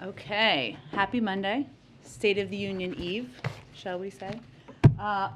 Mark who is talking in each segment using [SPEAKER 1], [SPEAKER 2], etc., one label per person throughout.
[SPEAKER 1] Okay, happy Monday, State of the Union Eve, shall we say?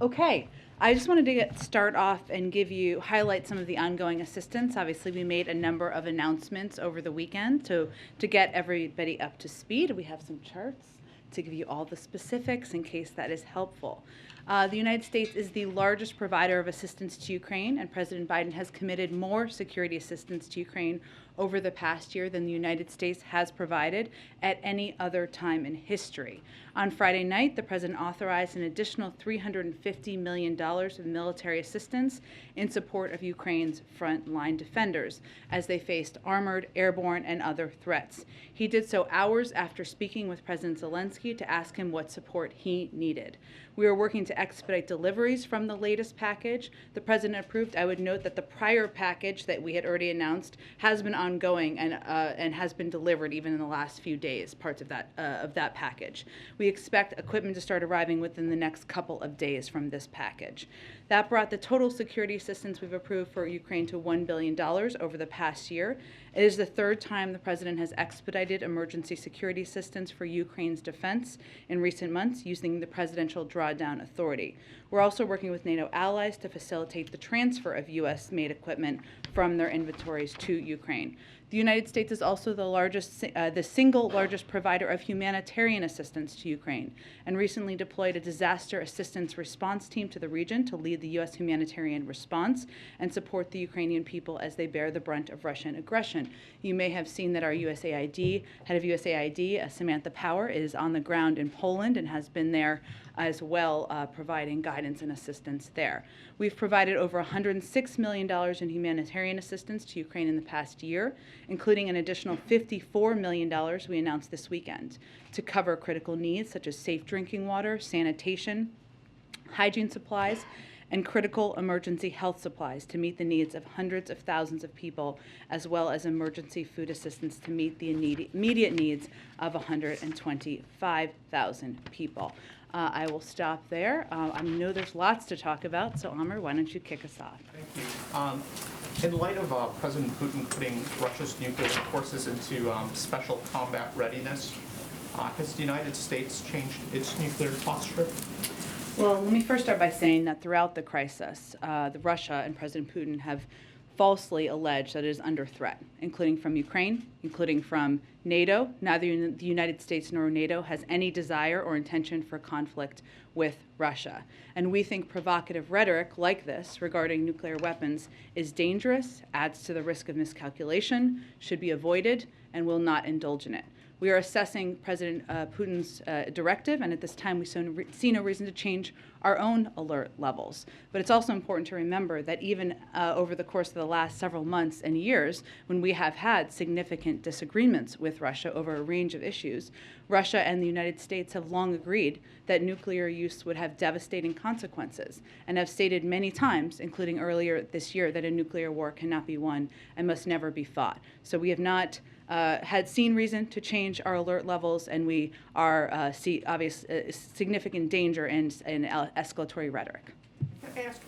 [SPEAKER 1] Okay, I just wanted to start off and highlight some of the ongoing assistance. Obviously, we made a number of announcements over the weekend to get everybody up to speed. We have some charts to give you all the specifics in case that is helpful. The United States is the largest provider of assistance to Ukraine, and President Biden has committed more security assistance to Ukraine over the past year than the United States has provided at any other time in history. On Friday night, the president authorized an additional $350 million of military assistance in support of Ukraine's frontline defenders as they faced armored, airborne, and other threats. He did so hours after speaking with President Zelensky to ask him what support he needed. We are working to expedite deliveries from the latest package the president approved. I would note that the prior package that we had already announced has been ongoing and has been delivered even in the last few days, parts of that package. We expect equipment to start arriving within the next couple of days from this package. That brought the total security assistance we've approved for Ukraine to $1 billion over the past year. It is the third time the president has expedited emergency security assistance for Ukraine's defense in recent months using the presidential drawdown authority. We're also working with NATO allies to facilitate the transfer of U.S.-made equipment from their inventories to Ukraine. The United States is also the single largest provider of humanitarian assistance to Ukraine, and recently deployed a disaster assistance response team to the region to lead the U.S. humanitarian response and support the Ukrainian people as they bear the brunt of Russian aggression. You may have seen that our head of USAID, Samantha Power, is on the ground in Poland and has been there as well, providing guidance and assistance there. We've provided over $106 million in humanitarian assistance to Ukraine in the past year, including an additional $54 million we announced this weekend to cover critical needs such as safe drinking water, sanitation, hygiene supplies, and critical emergency health supplies to meet the needs of hundreds of thousands of people, as well as emergency food assistance to meet the immediate needs of 125,000 people. I will stop there. I know there's lots to talk about, so Amr, why don't you kick us off?
[SPEAKER 2] Thank you. In light of President Putin putting Russia's nuclear forces into special combat readiness, has the United States changed its nuclear posture?
[SPEAKER 1] Well, let me first start by saying that throughout the crisis, Russia and President Putin have falsely alleged that it is under threat, including from Ukraine, including from NATO. Neither the United States nor NATO has any desire or intention for conflict with Russia. And we think provocative rhetoric like this regarding nuclear weapons is dangerous, adds to the risk of miscalculation, should be avoided, and will not indulge in it. We are assessing President Putin's directive, and at this time we see no reason to change our own alert levels. But it's also important to remember that even over the course of the last several months and years, when we have had significant disagreements with Russia over a range of issues, Russia and the United States have long agreed that nuclear use would have devastating consequences, and have stated many times, including earlier this year, that a nuclear war cannot be won and must never be fought. So we have not had seen reason to change our alert levels, and we are see obvious significant danger in escalatory rhetoric.
[SPEAKER 2] Can I ask,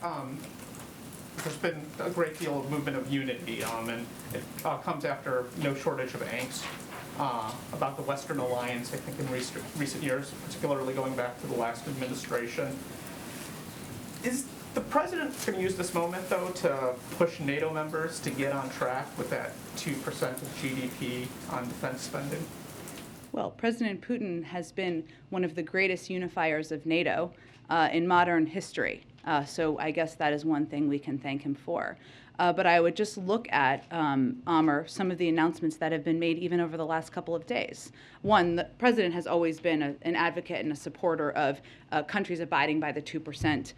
[SPEAKER 2] there's been a great deal of movement of unity, and it comes after no shortage of angst about the Western alliance, I think, in recent years, particularly going back to the last administration. Is the president going to use this moment, though, to push NATO members to get on track with that 2% of GDP on defense spending?
[SPEAKER 1] Well, President Putin has been one of the greatest unifiers of NATO in modern history. So I guess that is one thing we can thank him for. But I would just look at, Amr, some of the announcements that have been made even over the last couple of days. One, the president has always been an advocate and a supporter of countries abiding by the 2%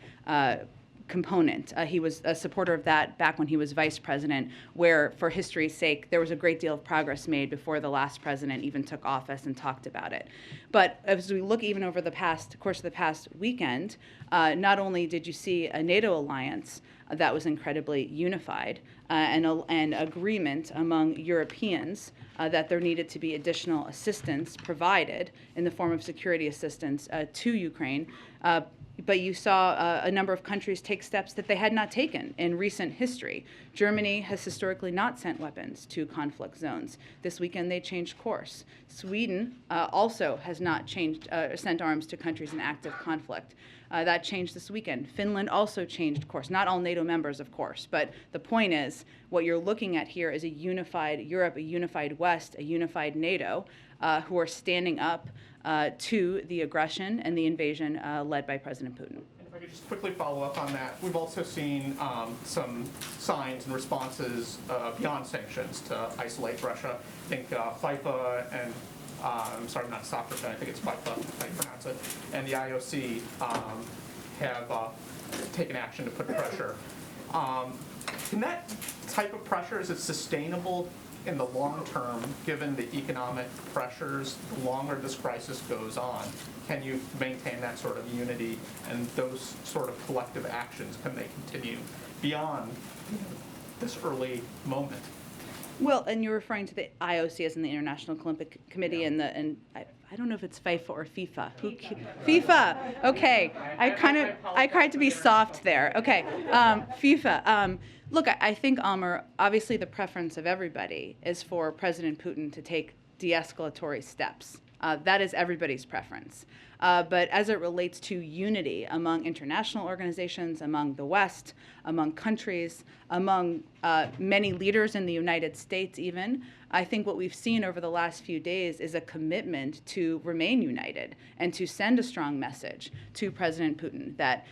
[SPEAKER 1] component. He was a supporter of that back when he was vice president, where, for history's sake, there was a great deal of progress made before the last president even took office and talked about it. But as we look even over the course of the past weekend, not only did you see a NATO alliance that was incredibly unified, and agreement among Europeans that there needed to be additional assistance provided in the form of security assistance to Ukraine. But you saw a number of countries take steps that they had not taken in recent history. Germany has historically not sent weapons to conflict zones. This weekend they changed course. Sweden also has not sent arms to countries in active conflict. That changed this weekend. Finland also changed course. Not all NATO members, of course, but the point is what you're looking at here is a unified Europe, a unified West, a unified NATO who are standing up to the aggression and the invasion led by President Putin.
[SPEAKER 2] And if I could just quickly follow up on that, we've also seen some signs and responses beyond sanctions to isolate Russia. I think FIFA and I'm sorry, I'm not a soccer fan, I think it's FIFA, how you pronounce it, and the IOC have taken action to put pressure. Can that type of pressure, is it sustainable in the long term, given the economic pressures, the longer this crisis goes on? Can you maintain that sort of unity and those sort of collective actions, can they continue beyond this early moment?
[SPEAKER 1] Well, and you're referring to the IOC as in the International Olympic Committee,
[SPEAKER 2] Yeah.
[SPEAKER 1] and I don't know if it's FIFA or FIFA. FIFA. Okay, I tried to be soft there. Okay, FIFA. Look, I think, Almer, obviously the preference of everybody is for President Putin to take de-escalatory steps. That is everybody's preference. But as it relates to unity among international organizations, among the West, among countries, among many leaders in the United States even, I think what we've seen over the last few days is a commitment to remain united and to send a strong message to President Putin that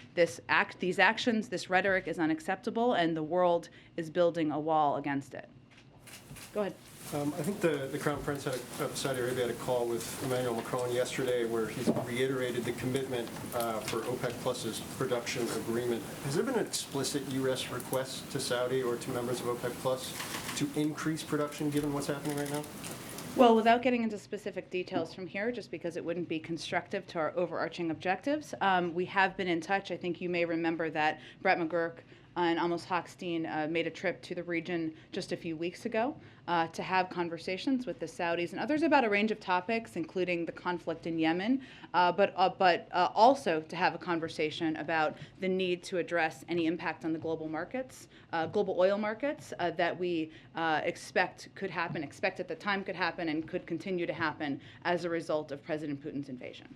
[SPEAKER 1] these actions, this rhetoric is unacceptable and the world is building a wall against it. Go ahead.
[SPEAKER 3] I think the Crown Prince of Saudi Arabia had a call with Emmanuel Macron yesterday where he's reiterated the commitment for OPEC Plus's production agreement. Has there been an explicit U.S. request to Saudi or to members of OPEC Plus to increase production given what's happening right now?
[SPEAKER 1] Well, without getting into specific details from here, just because it wouldn't be constructive to our overarching objectives, we have been in touch. I think you may remember that Brett McGurk and Amos Hochstein made a trip to the region just a few weeks ago to have conversations with the Saudis and others about a range of topics, including the conflict in Yemen, but also to have a conversation about the need to address any impact on the global markets, global oil markets that we expect at the time could happen and could continue to happen as a result of President Putin's invasion.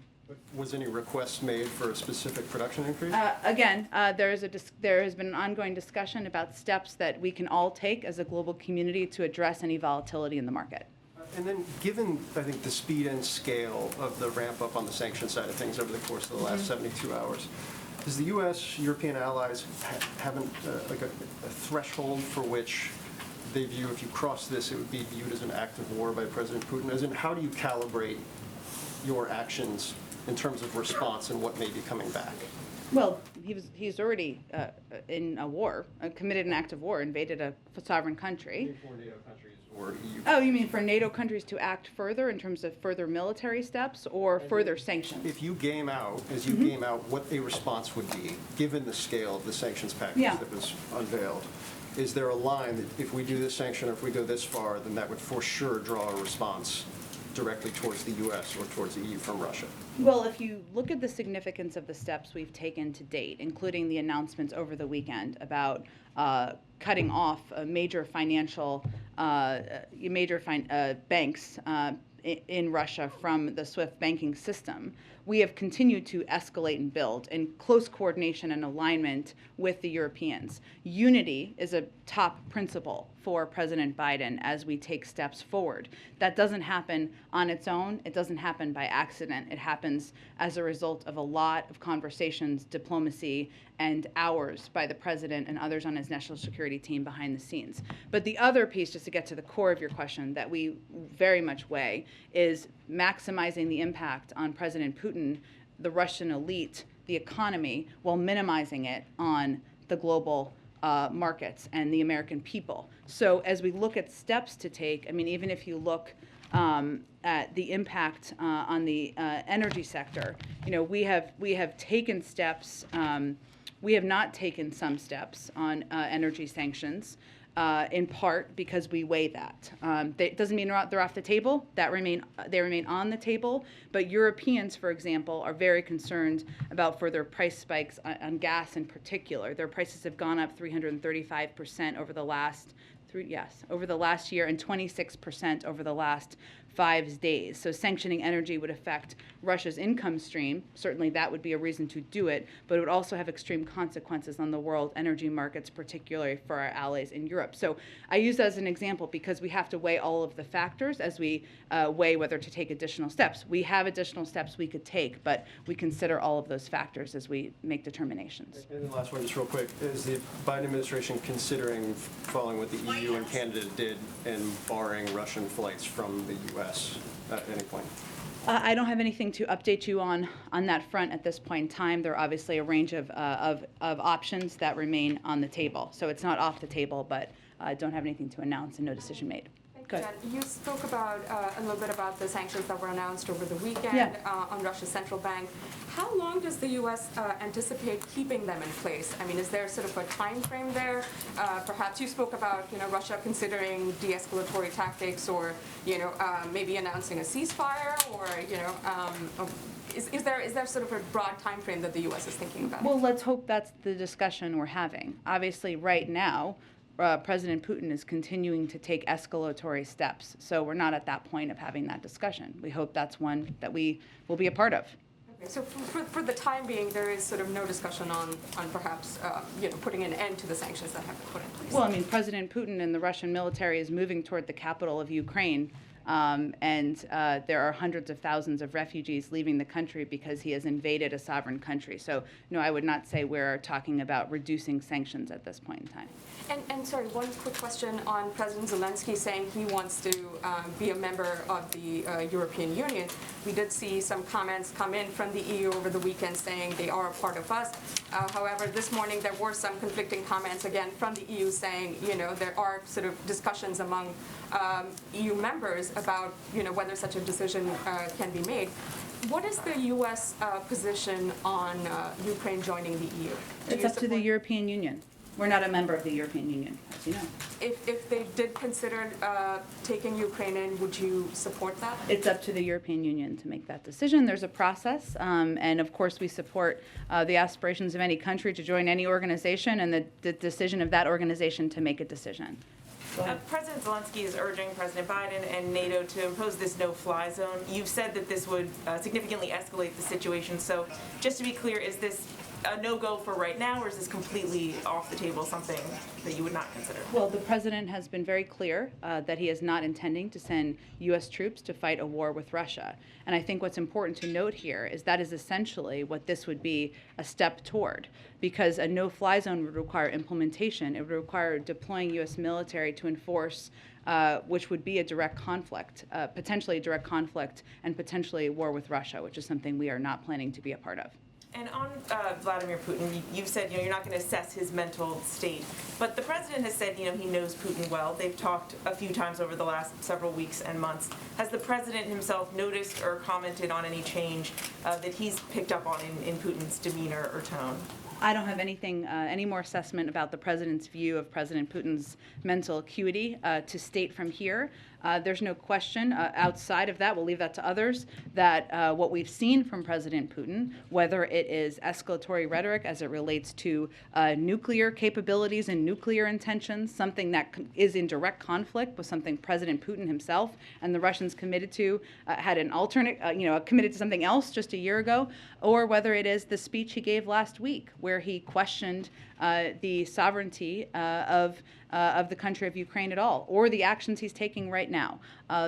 [SPEAKER 3] Was any request made for a specific production increase?
[SPEAKER 1] Again, there has been an ongoing discussion about steps that we can all take as a global community to address any volatility in the market.
[SPEAKER 3] And then given, I think, the speed and scale of the ramp up on the sanction side of things over the course of the last 72 hours, does the U.S., European allies have a threshold for which they view if you cross this, it would be viewed as an act of war by President Putin? As in, how do you calibrate your actions in terms of response and what may be coming back?
[SPEAKER 1] Well, he's already in a war, committed an act of war, invaded a sovereign country.
[SPEAKER 3] For NATO countries or EU?
[SPEAKER 1] Oh, you mean for NATO countries to act further in terms of further military steps or further sanctions?
[SPEAKER 3] If you game out, game out what a response would be, given the scale of the sanctions package that was unveiled, is there a line that if we do this sanction or if we go this far, then that would for sure draw a response directly towards the U.S. or towards the EU from Russia?
[SPEAKER 1] Well, if you look at the significance of the steps we've taken to date, including the announcements over the weekend about cutting off major financial banks in Russia from the SWIFT banking system, we have continued to escalate and build in close coordination and alignment with the Europeans. Unity is a top principle for President Biden as we take steps forward. That doesn't happen on its own. It doesn't happen by accident. It happens as a result of a lot of conversations, diplomacy, and hours by the president and others on his national security team behind the scenes. But the other piece, just to get to the core of your question, that we very much weigh is maximizing the impact on President Putin, the Russian elite, the economy, while minimizing it on the global markets and the American people. So as we look at steps to take, I mean, even if you look at the impact on the energy sector, you know, we have taken steps. We have not taken some steps on energy sanctions. in part because we weigh that. That doesn't mean they're off the table. They remain on the table. But Europeans, for example, are very concerned about further price spikes on gas in particular. Their prices have gone up 335% over the last year and 26% over the last 5 days. So sanctioning energy would affect Russia's income stream. Certainly that would be a reason to do it, but it would also have extreme consequences on the world energy markets, particularly for our allies in Europe. So I use that as an example because we have to weigh all of the factors as we weigh whether to take additional steps. We have additional steps we could take, but we consider all of those factors as we make determinations.
[SPEAKER 3] And the last one, just real quick, is the Biden administration considering following what the EU and Canada did and barring Russian flights from the U.S. At any point?
[SPEAKER 1] I don't have anything to update you on that front at this point in time. There are obviously a range of options that remain on the table. So it's not off the table, but I don't have anything to announce and no decision made. Good.
[SPEAKER 4] You spoke about a little bit about the sanctions that were announced over the weekend on Russia's central bank. How long does the U.S. Anticipate keeping them in place? I mean, is there sort of a time frame there? Perhaps you spoke about Russia considering de-escalatory tactics, or maybe announcing a ceasefire, or is there sort of a broad time frame that the U.S. is thinking about?
[SPEAKER 1] Well, let's hope that's the discussion we're having. Obviously, right now, President Putin is continuing to take escalatory steps. So we're not at that point of having that discussion. We hope that's one that we will be a part of.
[SPEAKER 4] Okay, so for the time being, there is sort of no discussion on perhaps putting an end to the sanctions that have been put in place.
[SPEAKER 1] Well, I mean, President Putin and the Russian military is moving toward the capital of Ukraine. And there are hundreds of thousands of refugees leaving the country because he has invaded a sovereign country. So, no, I would not say we're talking about reducing sanctions at this point in time.
[SPEAKER 4] And sorry, one quick question on President Zelensky saying he wants to be a member of the European Union. We did see some comments come in from the EU over the weekend saying they are a part of us. However, this morning there were some conflicting comments again from the EU saying, there are sort of discussions among EU members about, whether such a decision can be made. What is the U.S. Position on Ukraine joining the EU?
[SPEAKER 1] It's up to the European Union. We're not a member of the European Union, as you know.
[SPEAKER 4] If they did consider taking Ukraine in, would you support that?
[SPEAKER 1] It's up to the European Union to make that decision. There's a process, and of course we support the aspirations of any country to join any organization and the decision of that organization to make a decision.
[SPEAKER 5] President Zelensky is urging President Biden and NATO to impose this no-fly zone. You've said that this would significantly escalate the situation. So just to be clear, is this a no-go for right now, or is this completely off the table, something that you would not consider?
[SPEAKER 1] Well, the president has been very clear that he is not intending to send U.S. troops to fight a war with Russia. And I think what's important to note here is that is essentially what this would be a step toward, because a no-fly zone would require implementation. It would require deploying U.S. military to enforce which would be a direct conflict, potentially a direct conflict, and potentially a war with Russia, which is something we are not planning to be a part of.
[SPEAKER 5] And on Vladimir Putin, you've said you're not going to assess his mental state, but the president has said he knows Putin well. They've talked a few times over the last several weeks and months. Has the president himself noticed or commented on any change that he's picked up on in Putin's demeanor or tone?
[SPEAKER 1] I don't have anything, any more assessment about the president's view of President Putin's mental acuity to state from here. There's no question outside of that, we'll leave that to others, that what we've seen from President Putin, whether it is escalatory rhetoric as it relates to nuclear capabilities and nuclear intentions, something that is in direct conflict with something President Putin himself and the Russians committed to, had an alternate, committed to something else just a year ago, or whether it is the speech he gave last week where he questioned the sovereignty of the country of Ukraine at all, or the actions he's taking right now.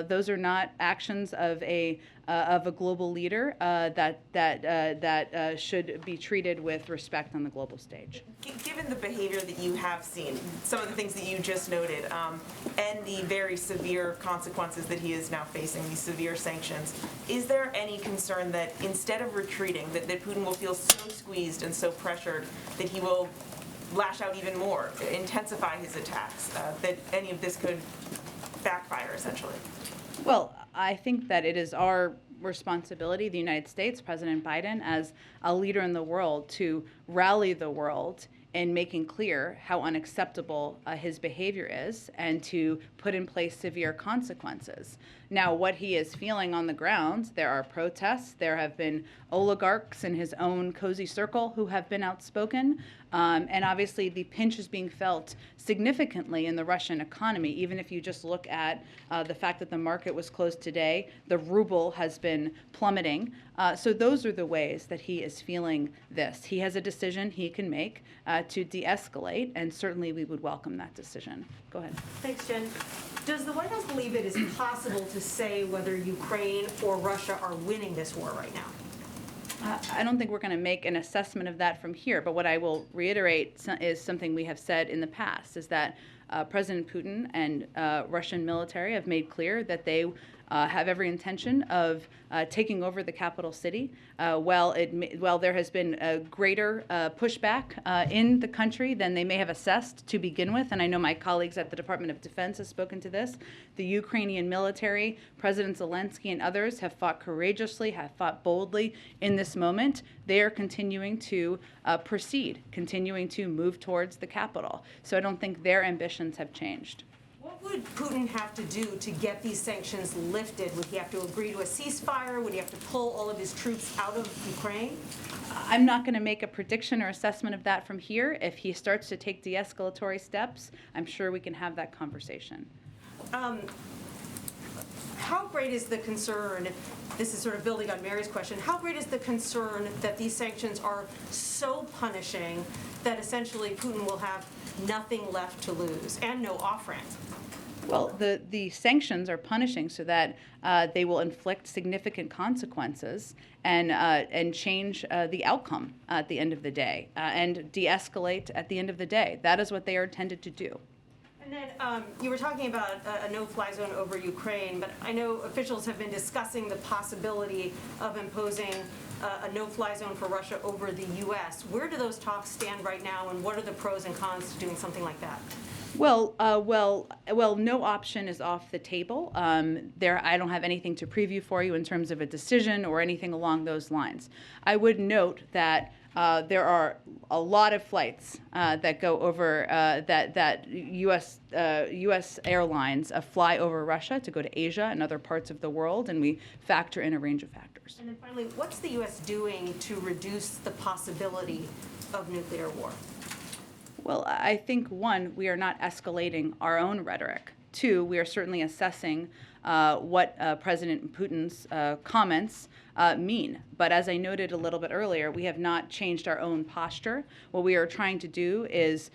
[SPEAKER 1] Those are not actions of a global leader that should be treated with respect on the global stage.
[SPEAKER 5] Given the behavior that you have seen, some of the things that you just noted, and the very severe consequences that he is now facing, these severe sanctions, is there any concern that instead of retreating, that Putin will feel so squeezed and so pressured that he will lash out even more, intensify his attacks, that any of this could backfire, essentially?
[SPEAKER 1] Well, I think that it is our responsibility, the United States, President Biden, as a leader in the world, to rally the world in making clear how unacceptable his behavior is and to put in place severe consequences. Now, what he is feeling on the ground, there are protests. There have been oligarchs in his own cozy circle who have been outspoken. And obviously, the pinch is being felt significantly in the Russian economy. Even if you just look at the fact that the market was closed today, the ruble has been plummeting. So those are the ways that he is feeling this. He has a decision he can make to de-escalate, and certainly we would welcome that decision. Go ahead.
[SPEAKER 6] Thanks, Jen. Does the White House believe it is possible to say whether Ukraine or Russia are winning this war right now?
[SPEAKER 1] I don't think we're going to make an assessment of that from here, but what I will reiterate is something we have said in the past, is that President Putin and Russian military have made clear that they have every intention of taking over the capital city. While there has been a greater pushback in the country than they may have assessed to begin with, and I know my colleagues at the Department of Defense have spoken to this, the Ukrainian military, President Zelensky and others have fought courageously, have fought boldly in this moment. They are continuing to proceed, continuing to move towards the capital. So I don't think their ambitions have changed.
[SPEAKER 6] What would Putin have to do to get these sanctions lifted? Would he have to agree to a ceasefire? Would he have to pull all of his troops out of Ukraine?
[SPEAKER 1] I'm not going to make a prediction or assessment of that from here. If he starts to take de-escalatory steps, I'm sure we can have that conversation.
[SPEAKER 6] How great is the concern, this is sort of building on Mary's question, how great is the concern that these sanctions are so punishing that essentially Putin will have nothing left to lose and no off-ramp?
[SPEAKER 1] Well, the sanctions are punishing so that they will inflict significant consequences and change the outcome at the end of the day and de-escalate at the end of the day. That is what they are intended to do.
[SPEAKER 6] And then you were talking about a no-fly zone over Ukraine, but I know officials have been discussing the possibility of imposing a no-fly zone for Russia over the U.S. Where do those talks stand right now, and what are the pros and cons to doing something like that?
[SPEAKER 1] Well, no option is off the table. I don't have anything to preview for you in terms of a decision or anything along those lines. I would note that there are a lot of flights that go over that U.S. airlines fly over Russia to go to Asia and other parts of the world, and we factor in a range of factors.
[SPEAKER 6] And then finally, what's the U.S. doing to reduce the possibility of nuclear war?
[SPEAKER 1] Well, I think, one, we are not escalating our own rhetoric. Two, we are certainly assessing what President Putin's comments mean. But as I noted a little bit earlier, we have not changed our own posture. What we are trying to do is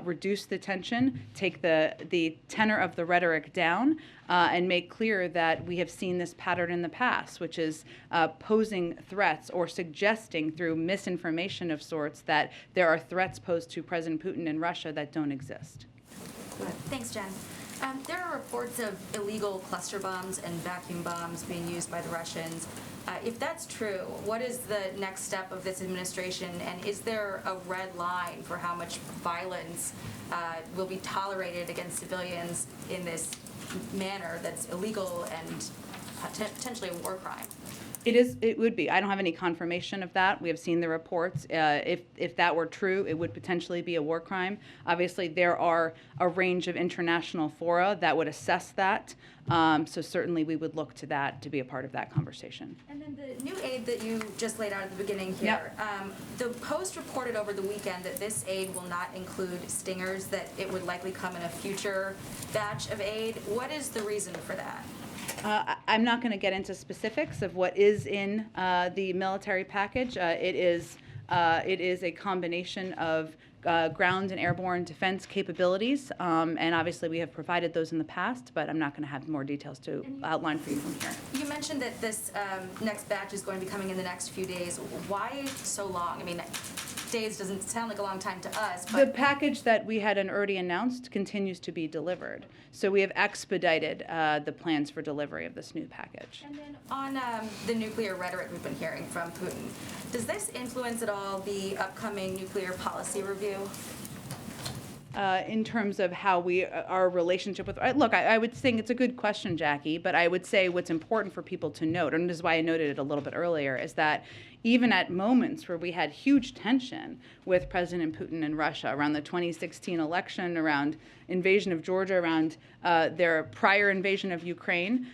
[SPEAKER 1] reduce the tension, take the tenor of the rhetoric down, and make clear that we have seen this pattern in the past, which is posing threats or suggesting through misinformation of sorts that there are threats posed to President Putin in Russia that don't exist.
[SPEAKER 7] Thanks, Jen. There are reports of illegal cluster bombs and vacuum bombs being used by the Russians. If that's true, what is the next step of this administration, and is there a red line for how much violence will be tolerated against civilians in this manner that's illegal and potentially a war crime?
[SPEAKER 1] It would be. I don't have any confirmation of that. We have seen the reports. If that were true, it would potentially be a war crime. Obviously, there are a range of international fora that would assess that. So certainly we would look to that to be a part of that conversation.
[SPEAKER 7] And then the new aid that you just laid out at the beginning here, the Post reported over the weekend that this aid will not include Stingers, that it would likely come in a future batch of aid. What is the reason for that?
[SPEAKER 1] I'm not going to get into specifics of what is in the military package. It is a combination of ground and airborne defense capabilities, and obviously we have provided those in the past, but I'm not going to have more details to outline for you from here.
[SPEAKER 7] You mentioned that this next batch is going to be coming in the next few days. Why so long? I mean, days doesn't sound like a long time to us, but...
[SPEAKER 1] The package that we had already announced continues to be delivered. So we have expedited the plans for delivery of this new package.
[SPEAKER 7] And then on the nuclear rhetoric we've been hearing from Putin, does this influence at all the upcoming nuclear policy review?
[SPEAKER 1] In terms of how our relationship with, look, I would think it's a good question, Jackie, but I would say what's important for people to note, and this is why I noted it a little bit earlier, is that even at moments where we had huge tension with President Putin and Russia around the 2016 election, around invasion of Georgia, around their prior invasion of Ukraine,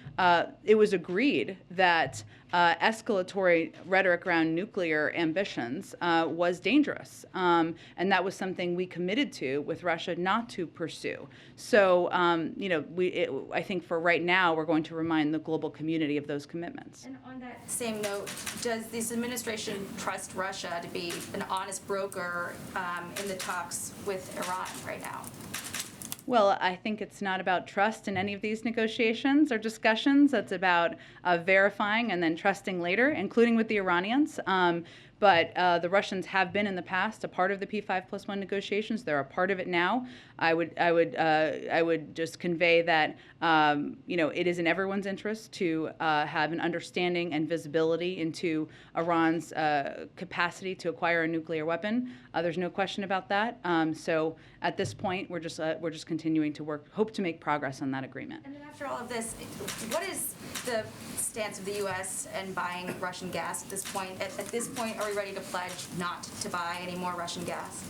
[SPEAKER 1] it was agreed that escalatory rhetoric around nuclear ambitions was dangerous. And that was something we committed to with Russia not to pursue. So, I think for right now, we're going to remind the global community of those commitments.
[SPEAKER 7] And on that same note, does this administration trust Russia to be an honest broker in the talks with Iran right now?
[SPEAKER 1] Well, I think it's not about trust in any of these negotiations or discussions. It's about verifying and then trusting later, including with the Iranians. But the Russians have been in the past a part of the P5+1 negotiations. They're a part of it now. I would just convey that it is in everyone's interest to have an understanding and visibility into Iran's capacity to acquire a nuclear weapon. There's no question about that. So at this point, we're just continuing to hope to make progress on that agreement.
[SPEAKER 7] And then after all of this, what is the stance of the U.S. in buying Russian gas at this point? At this point, are we ready to pledge not to buy any more Russian gas?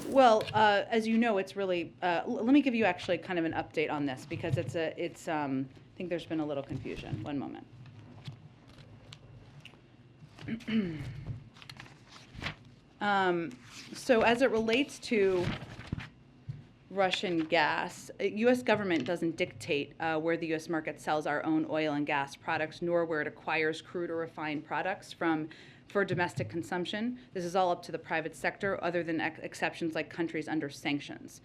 [SPEAKER 1] Well, as you know, it's really. Let me give you actually kind of an update on this because I think there's been a little confusion. One moment. So as it relates to Russian gas, U.S. government doesn't dictate where the U.S. market sells our own oil and gas products, nor where it acquires crude or refined products for domestic consumption. This is all up to the private sector, other than exceptions like countries under sanctions.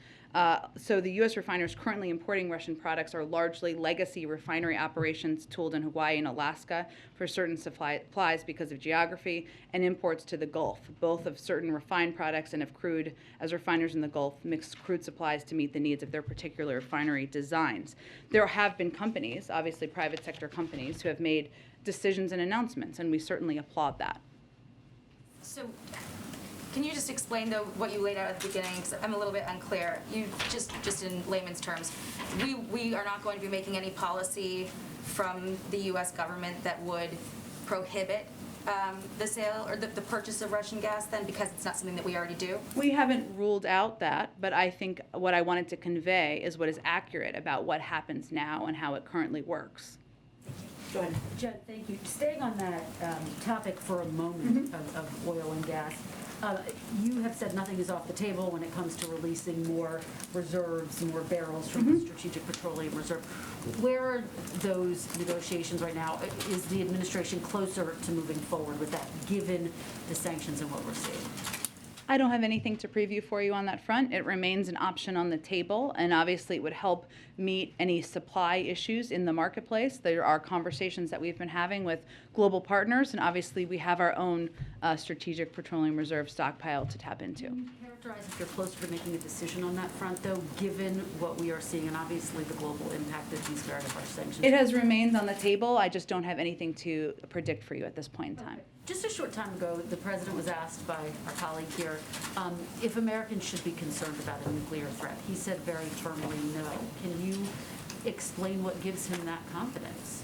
[SPEAKER 1] So the U.S. refiners currently importing Russian products are largely legacy refinery operations tooled in Hawaii and Alaska for certain supplies because of geography, and imports to the Gulf, both of certain refined products and of crude, as refiners in the Gulf mix crude supplies to meet the needs of their particular refinery designs. There have been companies, obviously private sector companies, who have made decisions and announcements, and we certainly applaud that.
[SPEAKER 7] So, can you just explain, though, what you laid out at the beginning? Because I'm a little bit unclear. You just in layman's terms, we are not going to be making any policy from the U.S. government that would prohibit the sale or the purchase of Russian gas, then, because it's not something that we already do?
[SPEAKER 1] We haven't ruled out that, but I think what I wanted to convey is what is accurate about what happens now and how it currently works. Go ahead.
[SPEAKER 8] Jen, thank you. Staying on that topic for a moment of oil and gas, you have said nothing is off the table when it comes to releasing more reserves, more barrels from the Strategic Petroleum Reserve. Where are those negotiations right now? Is the administration closer to moving forward with that, given the sanctions and what we're seeing?
[SPEAKER 1] I don't have anything to preview for you on that front. It remains an option on the table, and obviously it would help meet any supply issues in the marketplace. There are conversations that we've been having with global partners, and obviously we have our own Strategic Petroleum Reserve stockpile to tap into.
[SPEAKER 8] Can you characterize if you're closer to making a decision on that front, though, given what we are seeing and obviously the global impact of these very harsh sanctions?
[SPEAKER 1] It has remained on the table. I just don't have anything to predict for you at this point in time.
[SPEAKER 8] Okay. Just a short time ago, the president was asked by our colleague here if Americans should be concerned about a nuclear threat. He said very firmly no. Can you explain what gives him that confidence?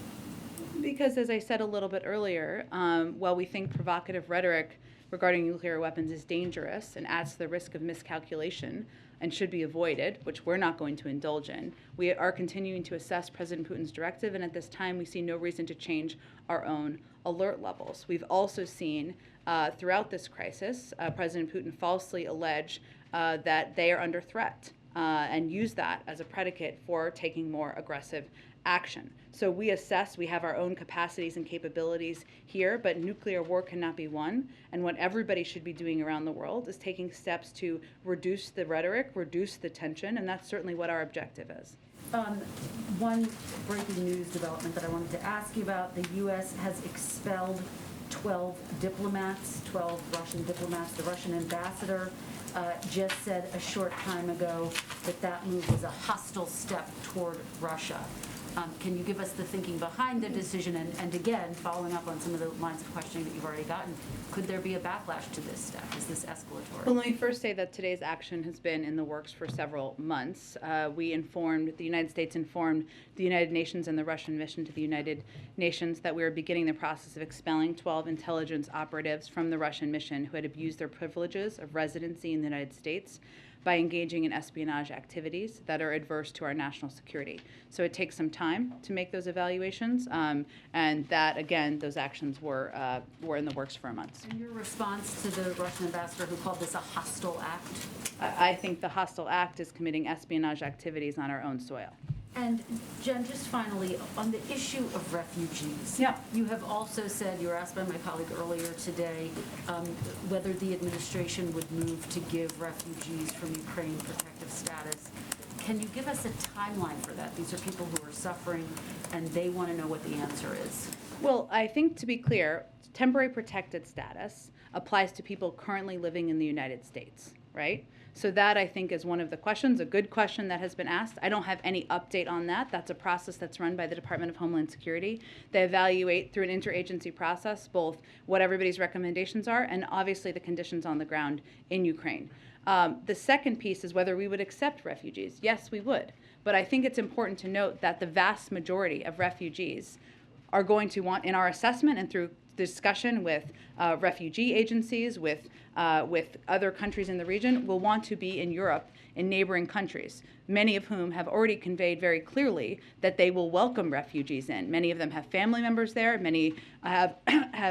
[SPEAKER 1] Because, as I said a little bit earlier, while we think provocative rhetoric regarding nuclear weapons is dangerous and adds to the risk of miscalculation and should be avoided, which we're not going to indulge in, we are continuing to assess President Putin's directive, and at this time we see no reason to change our own alert levels. We've also seen throughout this crisis, President Putin falsely allege that they are under threat and use that as a predicate for taking more aggressive action. So we assess, we have our own capacities and capabilities here, but nuclear war cannot be won. And what everybody should be doing around the world is taking steps to reduce the rhetoric, reduce the tension, and that's certainly what our objective is.
[SPEAKER 8] One breaking news development that I wanted to ask you about, the U.S. has expelled 12 diplomats, 12 Russian diplomats. The Russian ambassador just said a short time ago that that move was a hostile step toward Russia. Can you give us the thinking behind the decision? And again, following up on some of the lines of questioning that you've already gotten, could there be a backlash to this step? Is this escalatory?
[SPEAKER 1] Well, let me first say that today's action has been in the works for several months. The United States informed the United Nations and the Russian mission to the United Nations that we were beginning the process of expelling 12 intelligence operatives from the Russian mission who had abused their privileges of residency in the United States by engaging in espionage activities that are adverse to our national security. So it takes some time to make those evaluations, and that, again, those actions were in the works for a month.
[SPEAKER 8] And your response to the Russian ambassador who called this a hostile act?
[SPEAKER 1] I think the hostile act is committing espionage activities on our own soil.
[SPEAKER 8] And Jen, just finally, on the issue of refugees.
[SPEAKER 1] Yeah.
[SPEAKER 8] You have also said, you were asked by my colleague earlier today, whether the administration would move to give refugees from Ukraine protective status. Can you give us a timeline for that? These are people who are suffering, and they want to know what the answer is.
[SPEAKER 1] Well, I think, to be clear, temporary protected status applies to people currently living in the United States, right? So that, I think, is one of the questions, a good question that has been asked. I don't have any update on that. That's a process that's run by the Department of Homeland Security. They evaluate through an interagency process both what everybody's recommendations are and obviously the conditions on the ground in Ukraine. The second piece is whether we would accept refugees. Yes, we would. But I think it's important to note that the vast majority of refugees are going to want, in our assessment and through discussion with refugee agencies, with other countries in the region, will want to be in Europe, in neighboring countries, many of whom have already conveyed very clearly that they will welcome refugees in. Many of them have family members there, many have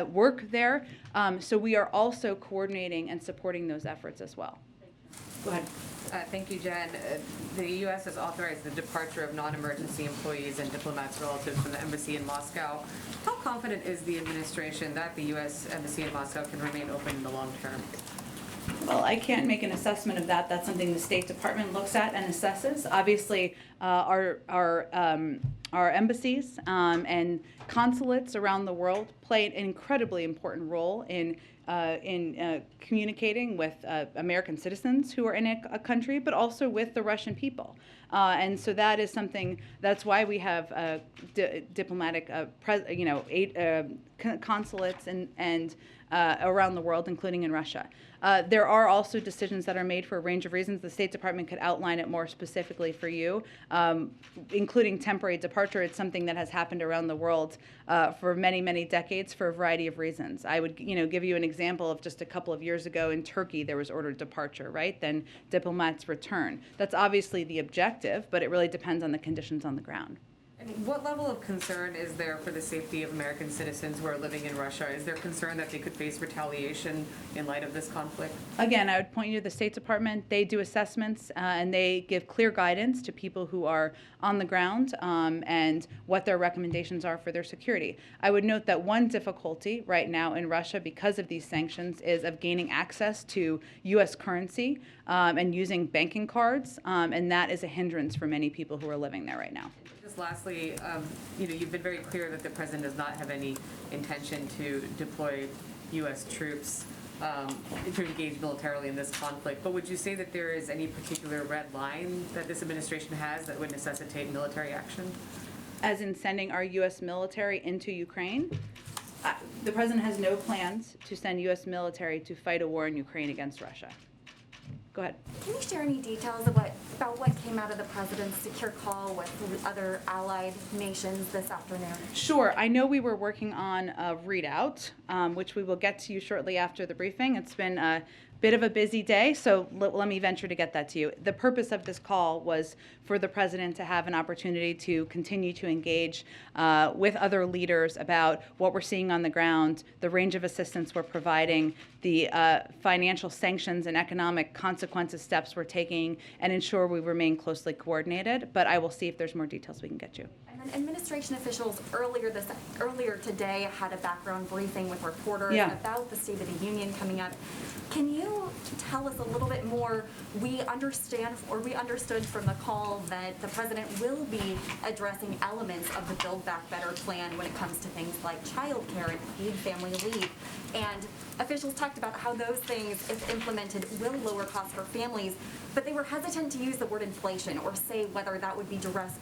[SPEAKER 1] work there. So we are also coordinating and supporting those efforts as well. Go ahead.
[SPEAKER 9] Thank you, Jen. The U.S. has authorized the departure of non-emergency employees and diplomats relatives from the embassy in Moscow. How confident is the administration that the U.S. embassy in Moscow can remain open in the long term?
[SPEAKER 1] Well, I can't make an assessment of that. That's something the State Department looks at and assesses. Obviously, our embassies and consulates around the world play an incredibly important role in communicating with American citizens who are in a country, but also with the Russian people. And so that is something, that's why we have diplomatic, consulates and around the world, including in Russia. There are also decisions that are made for a range of reasons. The State Department could outline it more specifically for you, including temporary departure. It's something that has happened around the world for many, many decades for a variety of reasons. I would, give you an example of just a couple of years ago in Turkey, there was ordered departure, right? Then diplomats return. That's obviously the objective, but it really depends on the conditions on the ground.
[SPEAKER 9] And what level of concern is there for the safety of American citizens who are living in Russia? Is there concern that they could face retaliation in light of this conflict?
[SPEAKER 1] Again, I would point you to the State Department. They do assessments and they give clear guidance to people who are on the ground and what their recommendations are for their security. I would note that one difficulty right now in Russia because of these sanctions is of gaining access to U.S. currency and using banking cards, and that is a hindrance for many people who are living there right now.
[SPEAKER 9] Just lastly, you've been very clear that the president does not have any intention to deploy U.S. troops to engage militarily in this conflict. But would you say that there is any particular red line that this administration has that would necessitate military action?
[SPEAKER 1] As in sending our U.S. military into Ukraine? The president has no plans to send U.S. military to fight a war in Ukraine against Russia. Go ahead.
[SPEAKER 10] Can you share any details about what came out of the president's secure call with other allied nations this afternoon?
[SPEAKER 1] Sure. I know we were working on a readout, which we will get to you shortly after the briefing. It's been a bit of a busy day, so let me venture to get that to you. The purpose of this call was for the president to have an opportunity to continue to engage with other leaders about what we're seeing on the ground, the range of assistance we're providing, the financial sanctions and economic consequences steps we're taking, and ensure we remain closely coordinated. But I will see if there's more details we can get you.
[SPEAKER 10] And then administration officials earlier today had a background briefing with reporters about the State of the Union coming up. Can you tell us a little bit more? We understood from the call that the president will be addressing elements of the Build Back Better plan when it comes to things like child care and paid family leave. And officials talked about how those things, if implemented, will lower costs for families, but they were hesitant to use the word inflation or say whether that would be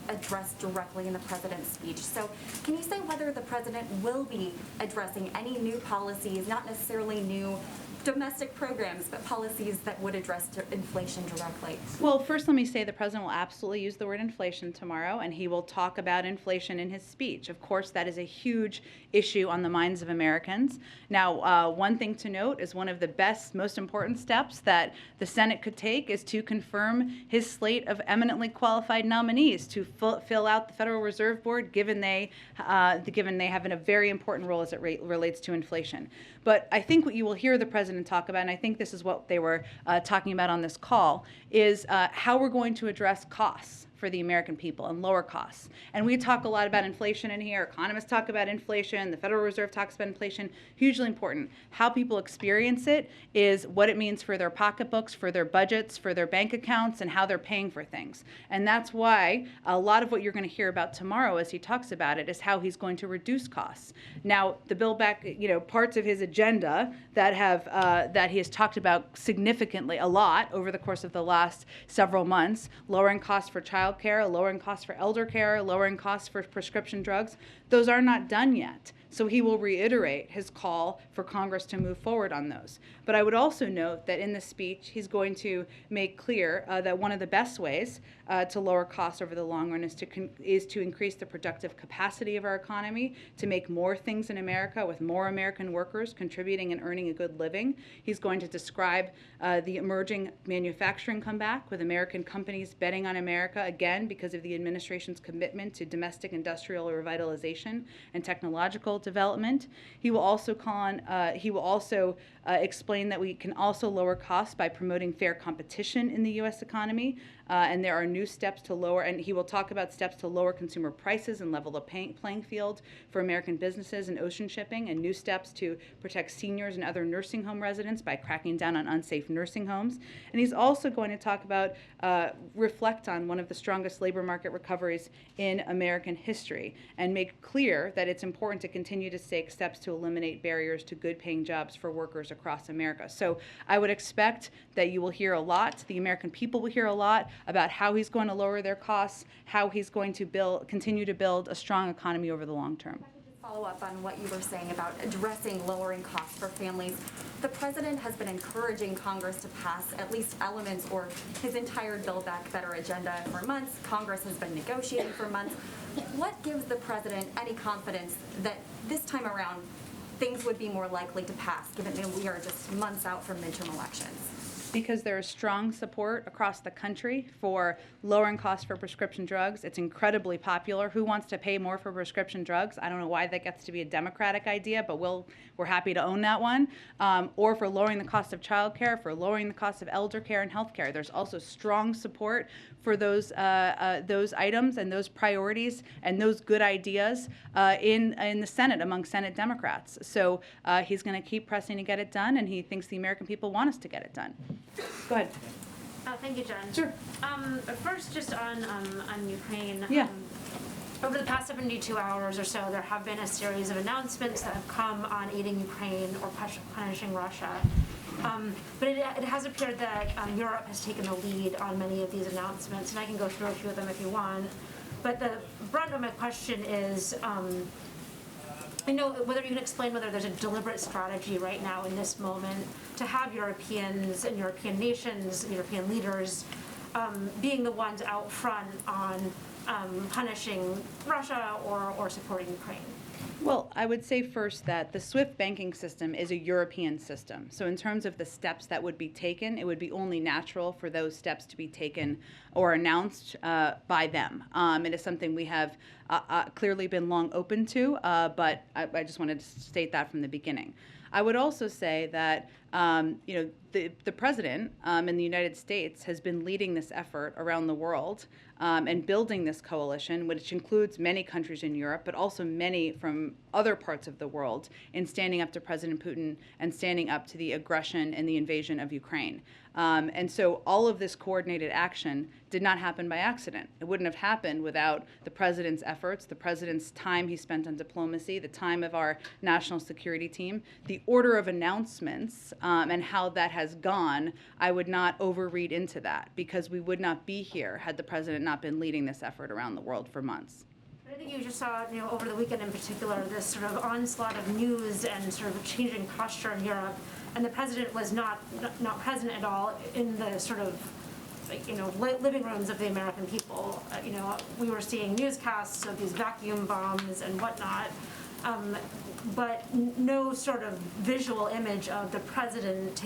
[SPEAKER 10] addressed directly in the president's speech. So can you say whether the president will be addressing any new policies, not necessarily new domestic programs, but policies that would address inflation directly?
[SPEAKER 1] Well, first let me say the president will absolutely use the word inflation tomorrow, and he will talk about inflation in his speech. Of course, that is a huge issue on the minds of Americans. Now, one thing to note is one of the best, most important steps that the Senate could take is to confirm his slate of eminently qualified nominees to fill out the Federal Reserve Board, given they have a very important role as it relates to inflation. But I think what you will hear the president talk about, and I think this is what they were talking about on this call, is how we're going to address costs for the American people and lower costs. And we talk a lot about inflation in here. Economists talk about inflation. The Federal Reserve talks about inflation. Hugely important. How people experience it is what it means for their pocketbooks, for their budgets, for their bank accounts, and how they're paying for things. And that's why a lot of what you're going to hear about tomorrow as he talks about it is how he's going to reduce costs. Now, the Build Back, parts of his agenda that he has talked about significantly a lot over the course of the last several months, lowering costs for child care, lowering costs for elder care, lowering costs for prescription drugs, those are not done yet. So he will reiterate his call for Congress to move forward on those. But I would also note that in the speech, he's going to make clear that one of the best ways to lower costs over the long run is to increase the productive capacity of our economy, to make more things in America with more American workers contributing and earning a good living. He's going to describe the emerging manufacturing comeback with American companies betting on America again because of the administration's commitment to domestic industrial revitalization and technological development. He will also explain that we can also lower costs by promoting fair competition in the U.S. economy. And there are new steps to lower, and he will talk about steps to lower consumer prices and level the playing field for American businesses and ocean shipping, and new steps to protect seniors and other nursing home residents by cracking down on unsafe nursing homes. And he's also going to talk about, reflect on one of the strongest labor market recoveries in American history, and make clear that it's important to continue to take steps to eliminate barriers to good paying jobs for workers across America. So I would expect that you will hear a lot, the American people will hear a lot about how he's going to lower their costs, how he's going to continue to build a strong economy over the long term.
[SPEAKER 10] Follow up on what you were saying about addressing lowering costs for families. The president has been encouraging Congress to pass at least elements or his entire Build Back Better agenda for months. Congress has been negotiating for months. What gives the president any confidence that this time around things would be more likely to pass, given that we are just months out from midterm elections?
[SPEAKER 1] Because there is strong support across the country for lowering costs for prescription drugs. It's incredibly popular. Who wants to pay more for prescription drugs? I don't know why that gets to be a Democratic idea, but we're happy to own that one. Or for lowering the cost of child care, for lowering the cost of elder care and health care. There's also strong support for those items and those priorities and those good ideas in the Senate among Senate Democrats. So he's going to keep pressing to get it done, and he thinks the American people want us to get it done. Go ahead.
[SPEAKER 11] Thank you, Jen.
[SPEAKER 1] Sure.
[SPEAKER 11] First, just on Ukraine.
[SPEAKER 1] Yeah.
[SPEAKER 11] Over the past 72 hours or so, there have been a series of announcements that have come on aiding Ukraine or punishing Russia. But it has appeared that Europe has taken the lead on many of these announcements, and I can go through a few of them if you want. But the brunt of my question is, I know whether you can explain whether there's a deliberate strategy right now in this moment to have Europeans and European nations and European leaders being the ones out front on punishing Russia or supporting Ukraine.
[SPEAKER 1] Well, I would say first that the SWIFT banking system is a European system. So in terms of the steps that would be taken, it would be only natural for those steps to be taken or announced by them. It is something we have clearly been long open to, but I just wanted to state that from the beginning. I would also say that the president in the United States has been leading this effort around the world and building this coalition, which includes many countries in Europe, but also many from from other parts of the world in standing up to President Putin and standing up to the aggression and the invasion of Ukraine. And so all of this coordinated action did not happen by accident. It wouldn't have happened without the president's efforts, the president's time he spent on diplomacy, the time of our national security team, the order of announcements, and how that has gone. I would not overread into that, because we would not be here had the president not been leading this effort around the world for months.
[SPEAKER 11] I think you just saw, over the weekend in particular, this sort of onslaught of news and sort of changing posture in Europe, and the president was not present at all in the sort of, living rooms of the American people. We were seeing newscasts of these vacuum bombs and whatnot, but no sort of visual image of the president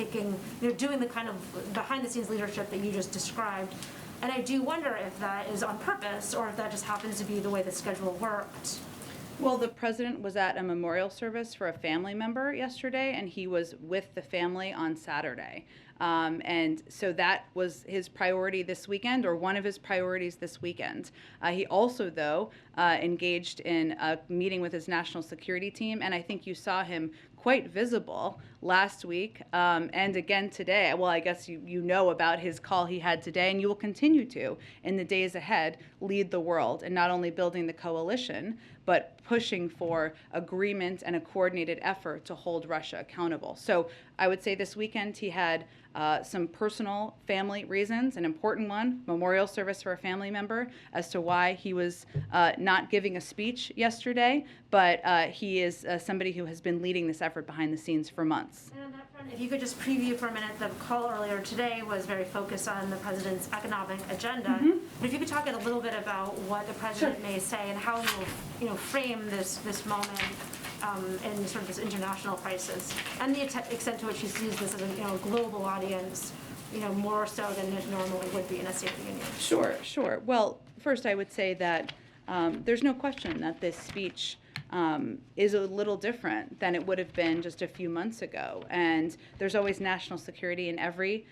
[SPEAKER 11] doing the kind of behind-the-scenes leadership that you just described. And I do wonder if that is on purpose or if that just happens to be the way the schedule worked.
[SPEAKER 1] Well, the president was at a memorial service for a family member yesterday, and he was with the family on Saturday. And so that was his priority this weekend, or one of his priorities this weekend. He also, though, engaged in a meeting with his national security team, and I think you saw him quite visible last week and again today. Well, I guess you know about his call he had today, and you will continue to, in the days ahead, lead the world in not only building the coalition, but pushing for agreement and a coordinated effort to hold Russia accountable. So I would say this weekend he had some personal family reasons, an important one, memorial service for a family member, as to why he was not giving a speech yesterday, but he is somebody who has been leading this effort behind the scenes for months.
[SPEAKER 11] And on that front, if you could just preview for a minute, the call earlier today was very focused on the president's economic agenda. But if you could talk a little bit about what the president may say and how he will frame this moment in sort of this international crisis, and the extent to which he sees this as a global audience, more so than it normally would be in a State of the Union.
[SPEAKER 1] Sure. Well, first I would say that there's no question that this speech is a little different than it would have been just a few months ago. And there's always national security in every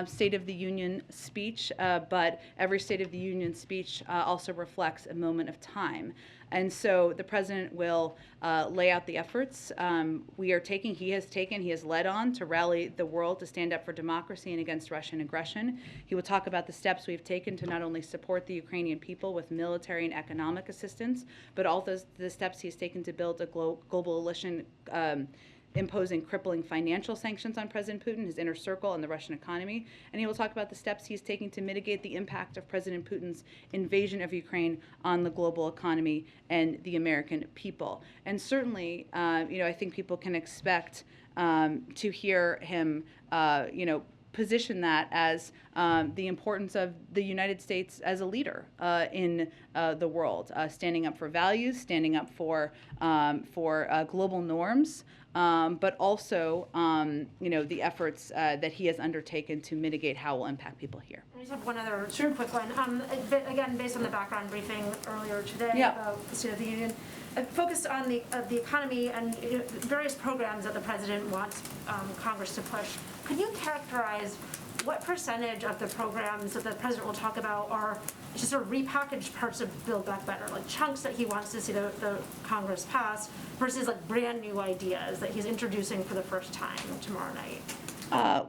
[SPEAKER 1] State of the Union speech, but every State of the Union speech also reflects a moment of time. And so the president will lay out the efforts he has led on to rally the world to stand up for democracy and against Russian aggression. He will talk about the steps we've taken to not only support the Ukrainian people with military and economic assistance, but also the steps he's taken to build a global coalition imposing crippling financial sanctions on President Putin, his inner circle, and the Russian economy. And he will talk about the steps he's taking to mitigate the impact of President Putin's invasion of Ukraine on the global economy and the American people. And certainly, I think people can expect to hear him, position that as the importance of the United States as a leader in the world, standing up for values, standing up for global norms, but also, the efforts that he has undertaken to mitigate how it will impact people here.
[SPEAKER 11] I just have one other quick one. Again, based on the background briefing earlier today about the State of the Union, focused on the economy and various programs that the president wants Congress to push. Could you characterize what percentage of the programs that the president will talk about are just sort of repackaged parts of Build Back Better, like chunks that he wants to see the Congress pass, versus like brand new ideas that he's introducing for the first time tomorrow night?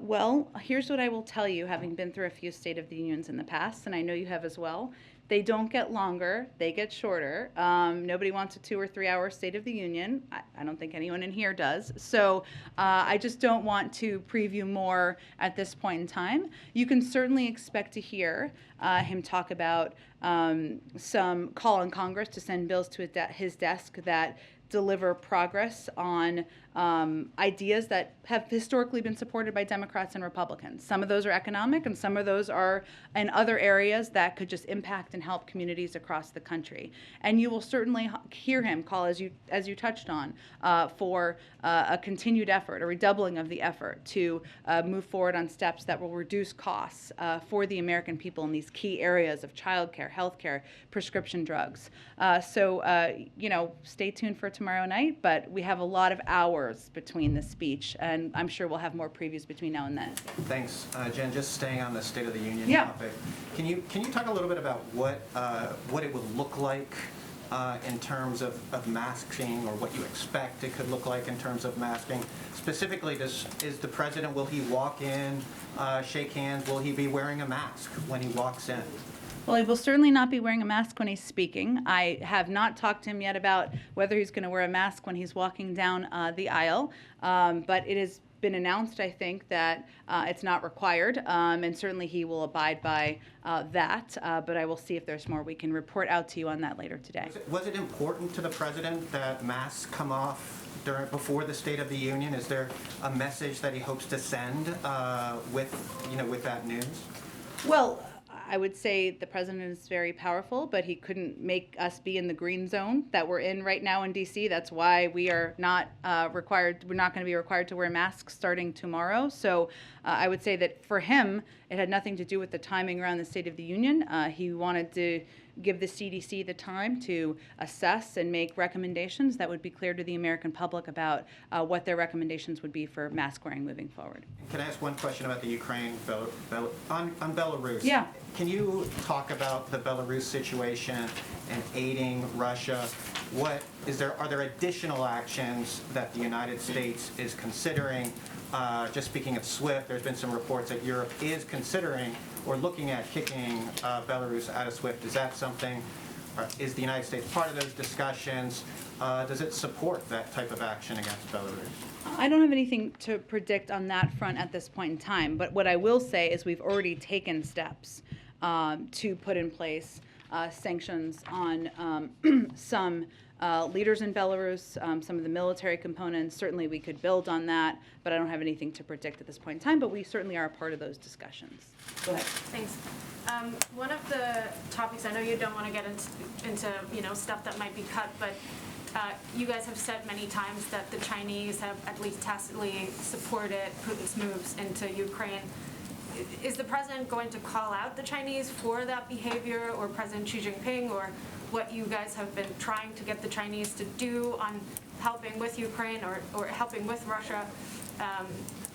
[SPEAKER 1] Well, here's what I will tell you, having been through a few State of the Unions in the past, and I know you have as well. They don't get longer, they get shorter. Nobody wants a 2 or 3 hour State of the Union. I don't think anyone in here does. So I just don't want to preview more at this point in time. You can certainly expect to hear him talk about some call on Congress to send bills to his desk that deliver progress on ideas that have historically been supported by Democrats and Republicans. Some of those are economic, and some of those are in other areas that could just impact and help communities across the country. And you will certainly hear him call, as you touched on, for a continued effort, a redoubling of the effort to move forward on steps that will reduce costs for the American people in these key areas of childcare, healthcare, prescription drugs. So stay tuned for tomorrow night, but we have a lot of hours between the speech, and I'm sure we'll have more previews between now and then.
[SPEAKER 12] Thanks, Jen. Just staying on the State of the Union
[SPEAKER 1] Yeah.
[SPEAKER 12] topic, can you talk a little bit about what it would look like in terms of masking, or what you expect it could look like in terms of masking? Specifically, is the president, will he walk in, shake hands, will he be wearing a mask when he walks in?
[SPEAKER 1] Well, he will certainly not be wearing a mask when he's speaking. I have not talked to him yet about whether he's going to wear a mask when he's walking down the aisle, but it has been announced, I think, that it's not required, and certainly he will abide by that, but I will see if there's more. We can report out to you on that later today.
[SPEAKER 12] Was it important to the president that masks come off before the State of the Union? Is there a message that he hopes to send with that news?
[SPEAKER 1] Well, I would say the president is very powerful, but he couldn't make us be in the green zone that we're in right now in D.C. That's why we are not required. We're not going to be required to wear masks starting tomorrow. So I would say that for him, it had nothing to do with the timing around the State of the Union. He wanted to give the CDC the time to assess and make recommendations that would be clear to the American public about what their recommendations would be for mask wearing moving forward.
[SPEAKER 12] Can I ask one question about the Ukraine, on Belarus?
[SPEAKER 1] Yeah.
[SPEAKER 12] Can you talk about the Belarus situation and aiding Russia? Are there additional actions that the United States is considering? Just speaking of SWIFT, there's been some reports that Europe is considering or looking at kicking Belarus out of SWIFT. Is that something, is the United States part of those discussions? Does it support that type of action against Belarus?
[SPEAKER 1] I don't have anything to predict on that front at this point in time, but what I will say is we've already taken steps to put in place sanctions on some leaders in Belarus, some of the military components. Certainly we could build on that, but I don't have anything to predict at this point in time, but we certainly are a part of those discussions. Go ahead.
[SPEAKER 11] Thanks. One of the topics, I know you don't want to get into stuff that might be cut, but you guys have said many times that the Chinese have at least tacitly supported Putin's moves into Ukraine. Is the president going to call out the Chinese for that behavior, or President Xi Jinping, or what you guys have been trying to get the Chinese to do on helping with Ukraine or helping with Russia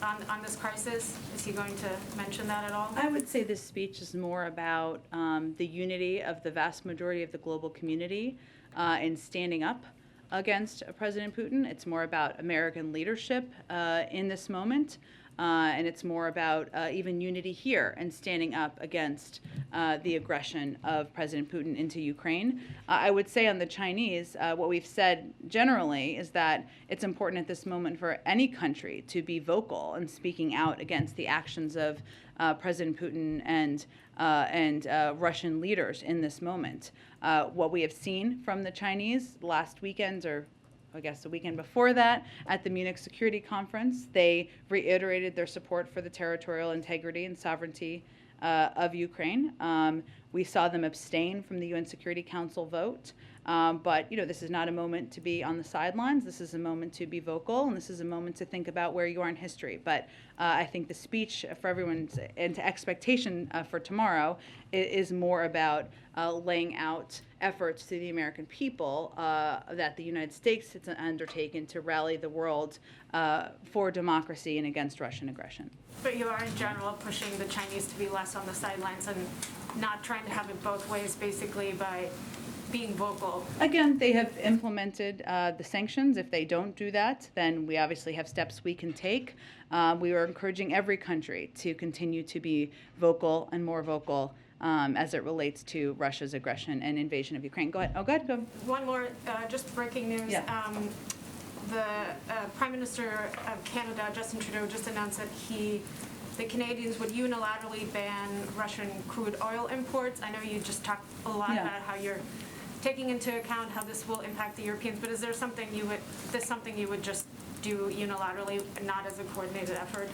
[SPEAKER 11] on this crisis? Is he going to mention that at all?
[SPEAKER 1] I would say this speech is more about the unity of the vast majority of the global community in standing up against President Putin. It's more about American leadership in this moment. And it's more about even unity here and standing up against the aggression of President Putin into Ukraine. I would say on the Chinese, what we've said generally is that it's important at this moment for any country to be vocal and speaking out against the actions of President Putin and Russian leaders in this moment. What we have seen from the Chinese last weekend, or I guess the weekend before that, at the Munich Security Conference, they reiterated their support for the territorial integrity and sovereignty of Ukraine. We saw them abstain from the UN Security Council vote. But this is not a moment to be on the sidelines. This is a moment to be vocal, and this is a moment to think about where you are in history. But I think the speech for everyone's and to expectation for tomorrow is more about laying out efforts to the American people that the United States has undertaken to rally the world for democracy and against Russian aggression.
[SPEAKER 11] But you are in general pushing the Chinese to be less on the sidelines and not trying to have it both ways, basically by being vocal.
[SPEAKER 1] Again, they have implemented the sanctions. If they don't do that, then we obviously have steps we can take. We are encouraging every country to continue to be vocal and more vocal as it relates to Russia's aggression and invasion of Ukraine. Go ahead. Oh, go ahead. Go.
[SPEAKER 11] One more, just breaking news.
[SPEAKER 1] Yeah.
[SPEAKER 11] The Prime Minister of Canada, Justin Trudeau, just announced that the Canadians would unilaterally ban Russian crude oil imports. I know you just talked a lot about how you're taking into account how this will impact the Europeans, but is there something you would just do unilaterally, not as a coordinated effort?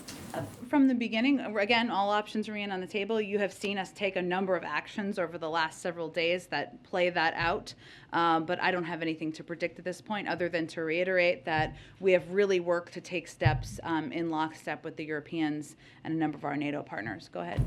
[SPEAKER 1] From the beginning, again, all options remain on the table. You have seen us take a number of actions over the last several days that play that out, but I don't have anything to predict at this point other than to reiterate that we have really worked to take steps in lockstep with the Europeans and a number of our NATO partners. Go ahead.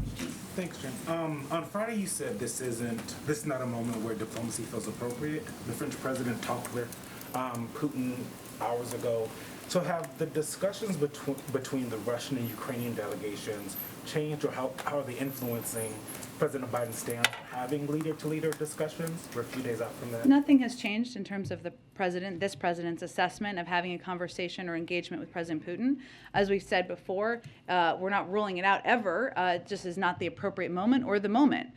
[SPEAKER 13] Thanks, Jen. On Friday, you said this is not a moment where diplomacy feels appropriate. The French president talked with Putin hours ago. So have the discussions between the Russian and Ukrainian delegations changed, or how are they influencing President Biden's stance on having leader-to-leader discussions? We're a few days out from that.
[SPEAKER 1] Nothing has changed in terms of this president's assessment of having a conversation or engagement with President Putin. As we said before, we're not ruling it out ever. It just is not the appropriate moment or the moment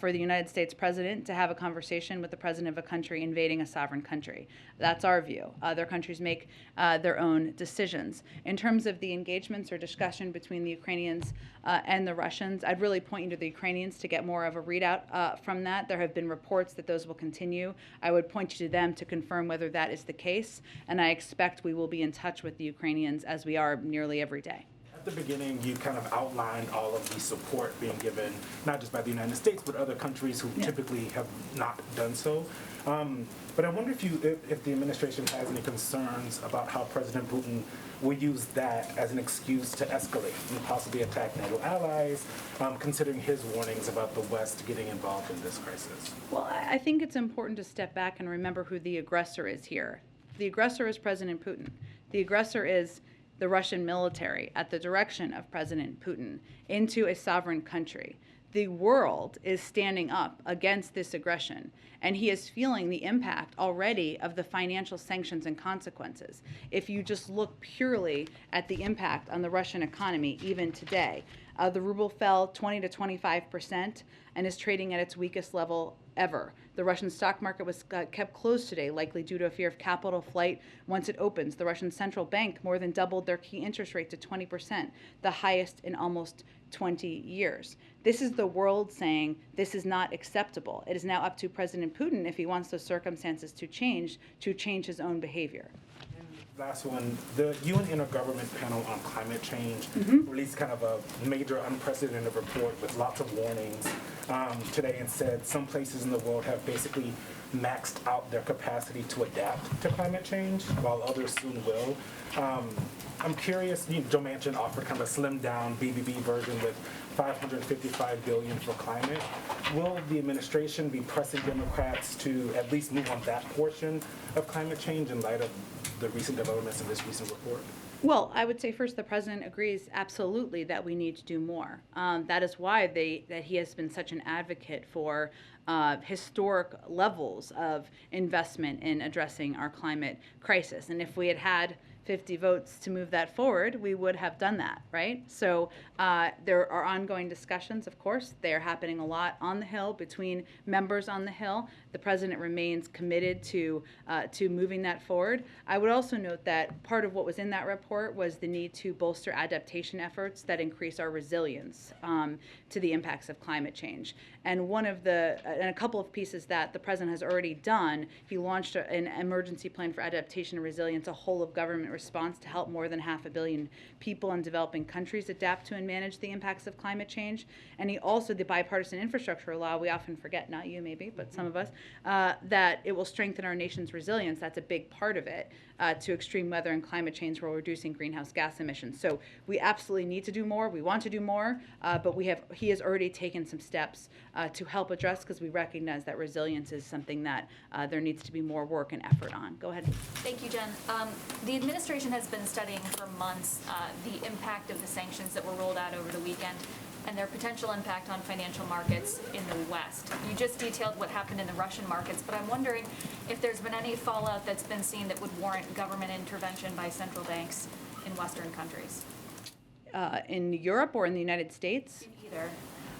[SPEAKER 1] for the United States president to have a conversation with the president of a country invading a sovereign country. That's our view. Other countries make their own decisions. In terms of the engagements or discussion between the Ukrainians and the Russians, I'd really point you to the Ukrainians to get more of a readout from that. There have been reports that those will continue. I would point you to them to confirm whether that is the case, and I expect we will be in touch with the Ukrainians as we are nearly every day.
[SPEAKER 13] At the beginning, you kind of outlined all of the support being given, not just by the United States, but other countries who typically have not done so. But I wonder if the administration has any concerns about how President Putin will use that as an excuse to escalate and possibly attack NATO allies, considering his warnings about the West getting involved in this crisis.
[SPEAKER 1] Well, I think it's important to step back and remember who the aggressor is here. The aggressor is President Putin. The aggressor is the Russian military at the direction of President Putin into a sovereign country. The world is standing up against this aggression, and he is feeling the impact already of the financial sanctions and consequences. If you just look purely at the impact on the Russian economy, even today, the ruble fell 20 to 25% and is trading at its weakest level ever. The Russian stock market was kept closed today, likely due to a fear of capital flight once it opens. The Russian central bank more than doubled their key interest rate to 20%, the highest in almost 20 years. This is the world saying this is not acceptable. It is now up to President Putin, if he wants those circumstances to change his own behavior.
[SPEAKER 13] Last one, the UN Intergovernment Panel on Climate Change released kind of a major unprecedented report with lots of warnings today, and said some places in the world have basically maxed out their capacity to adapt to climate change, while others soon will. I'm curious, Joe Manchin offered kind of a slimmed down BBB version with $555 billion for climate. Will the administration be pressing Democrats to at least move on that portion of climate change in light of the recent developments in this recent report?
[SPEAKER 1] Well, I would say first the president agrees absolutely that we need to do more. That is why that he has been such an advocate for historic levels of investment in addressing our climate crisis. And if we had had 50 votes to move that forward, we would have done that, right? So there are ongoing discussions, of course. They are happening a lot on the Hill between members on the Hill. The president remains committed to moving that forward. I would also note that part of what was in that report was the need to bolster adaptation efforts that increase our resilience to the impacts of climate change. And and a couple of pieces that the president has already done, he launched an emergency plan for adaptation and resilience, a whole of government response to help more than 500 million people in developing countries adapt to and manage the impacts of climate change. And he also, the bipartisan infrastructure law, we often forget, not you maybe, but some of us, that it will strengthen our nation's resilience. That's a big part of it, to extreme weather and climate change while reducing greenhouse gas emissions. So we absolutely need to do more. We want to do more, but he has already taken some steps to help address, because we recognize that resilience is something that there needs to be more work and effort on. Go ahead.
[SPEAKER 7] Thank you, Jen. The administration has been studying for months the impact of the sanctions that were rolled out over the weekend and their potential impact on financial markets in the West. You just detailed what happened in the Russian markets, but I'm wondering if there's been any fallout that's been seen that would warrant government intervention by central banks in Western countries.
[SPEAKER 1] In Europe or in the United States?
[SPEAKER 7] In either.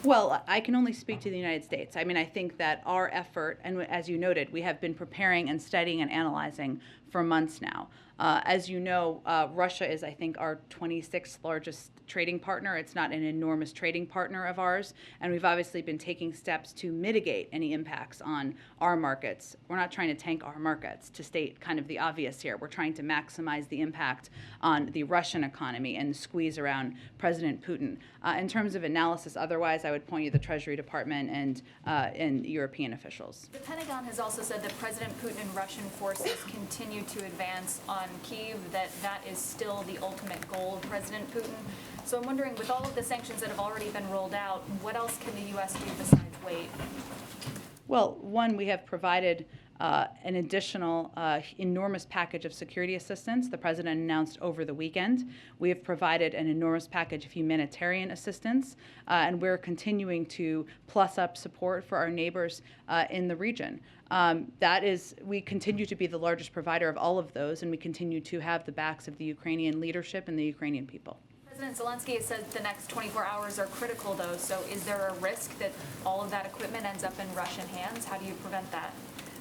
[SPEAKER 1] Well, I can only speak to the United States. I mean, I think that our effort, and as you noted, we have been preparing and studying and analyzing for months now. As you know, Russia is, I think, our 26th largest trading partner. It's not an enormous trading partner of ours, and we've obviously been taking steps to mitigate any impacts on our markets. We're not trying to tank our markets, to state kind of the obvious here. We're trying to maximize the impact on the Russian economy and squeeze around President Putin. In terms of analysis, otherwise, I would point you to the Treasury Department and European officials.
[SPEAKER 7] The Pentagon has also said that President Putin and Russian forces continue to advance on Kyiv, that is still the ultimate goal of President Putin. So I'm wondering, with all of the sanctions that have already been rolled out, what else can the U.S. do besides wait?
[SPEAKER 1] Well, one, we have provided an additional enormous package of security assistance the president announced over the weekend. We have provided an enormous package of humanitarian assistance, and we're continuing to plus up support for our neighbors in the region. We continue to be the largest provider of all of those, and we continue to have the backs of the Ukrainian leadership and the Ukrainian people.
[SPEAKER 10] President Zelensky has said the next 24 hours are critical, though, so is there a risk that all of that equipment ends up in Russian hands? How do you prevent that?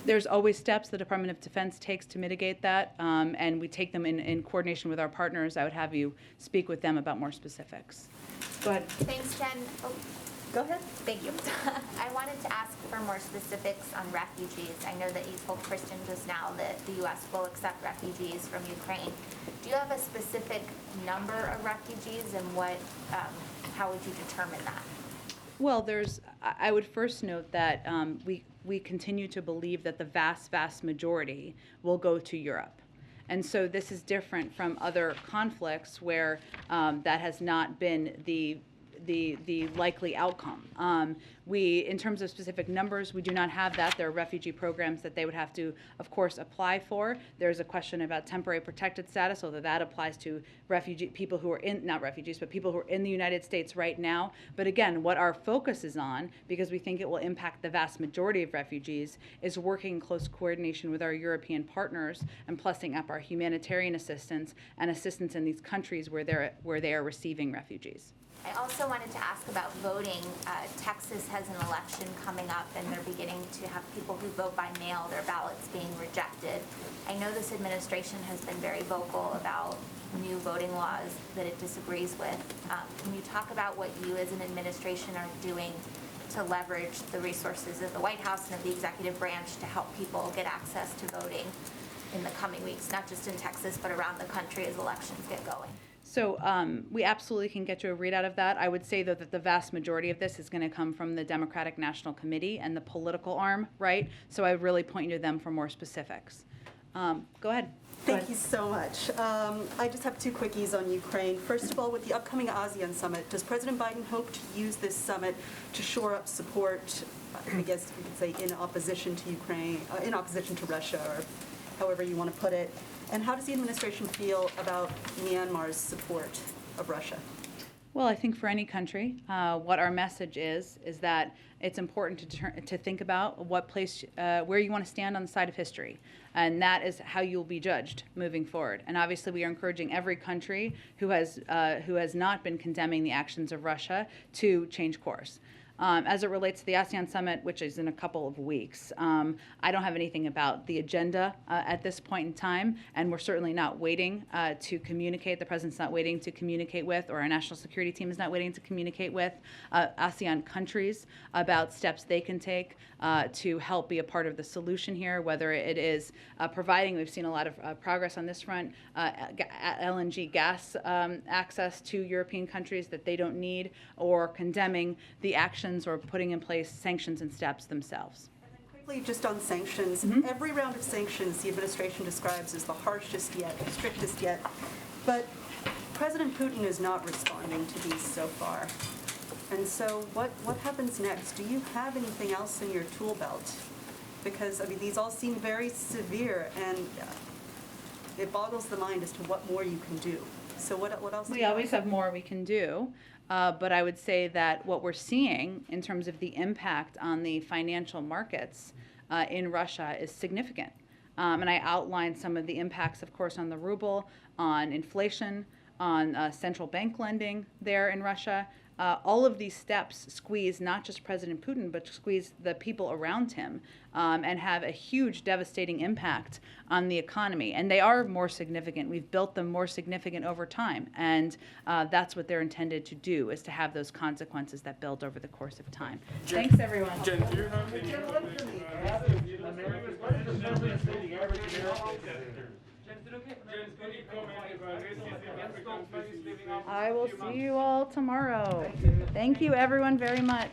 [SPEAKER 1] There's always steps the Department of Defense takes to mitigate that, and we take them in coordination with our partners. I would have you speak with them about more specifics. Go ahead.
[SPEAKER 14] Thanks, Jen. Oh, go ahead. Thank you. I wanted to ask for more specifics on refugees. I know that you told Kristen just now that the U.S. will accept refugees from Ukraine. Do you have a specific number of refugees, and how would you determine that?
[SPEAKER 1] Well, I would first note that we continue to believe that the vast majority will go to Europe. And so this is different from other conflicts where that has not been the likely outcome. In terms of specific numbers, we do not have that. There are refugee programs that they would have to, of course, apply for. There's a question about temporary protected status, although that applies to people who are not refugees, but people who are in the United States right now. But again, what our focus is on, because we think it will impact the vast majority of refugees, is working in close coordination with our European partners and plussing up our humanitarian assistance and assistance in these countries where they are receiving refugees.
[SPEAKER 14] I also wanted to ask about voting. Texas has an election coming up, and they're beginning to have people who vote by mail, their ballots being rejected. I know this administration has been very vocal about new voting laws that it disagrees with. Can you talk about what you as an administration are doing to leverage the resources of the White House and of the executive branch to help people get access to voting in the coming weeks, not just in Texas, but around the country as elections get going?
[SPEAKER 1] So we absolutely can get you a readout of that. I would say, though, that the vast majority of this is going to come from the Democratic National Committee and the political arm, right? So I would really point you to them for more specifics. Go ahead.
[SPEAKER 15] Thank you so much. I just have two quickies on Ukraine. First of all, with the upcoming ASEAN summit, does President Biden hope to use this summit to shore up support, I guess we could say, in opposition to Ukraine, in opposition to Russia, or however you want to put it? And how does the administration feel about Myanmar's support of Russia?
[SPEAKER 1] Well, I think for any country, what our message is that it's important to think about where you want to stand on the side of history. And that is how you'll be judged moving forward. And obviously, we are encouraging every country who has not been condemning the actions of Russia to change course. As it relates to the ASEAN summit, which is in a couple of weeks, I don't have anything about the agenda at this point in time, and we're certainly not waiting to communicate. The president's not waiting to communicate with, or our national security team is not waiting to communicate with ASEAN countries about steps they can take to help be a part of the solution here, whether it is providing, we've seen a lot of progress on this front, LNG gas access to European countries that they don't need, or condemning the actions or putting in place sanctions and steps themselves.
[SPEAKER 15] And then quickly, just on sanctions, every round of sanctions the administration describes as the harshest yet, strictest yet, but President Putin is not responding to these so far. And so what happens next? Do you have anything else in your tool belt? Because, I mean, these all seem very severe, and it boggles the mind as to what more you can do. So what else do you
[SPEAKER 1] We always have more we can do. But I would say that what we're seeing in terms of the impact on the financial markets in Russia is significant. And I outlined some of the impacts, of course, on the ruble, on inflation, on central bank lending there in Russia. All of these steps squeeze not just President Putin, but squeeze the people around him and have a huge devastating impact on the economy. And they are more significant. We've built them more significant over time. And that's what they're intended to do, is to have those consequences that build over the course of time. Thanks, everyone.
[SPEAKER 13] Jen, do you have any
[SPEAKER 1] I will see you all tomorrow. Thank you, everyone, very much.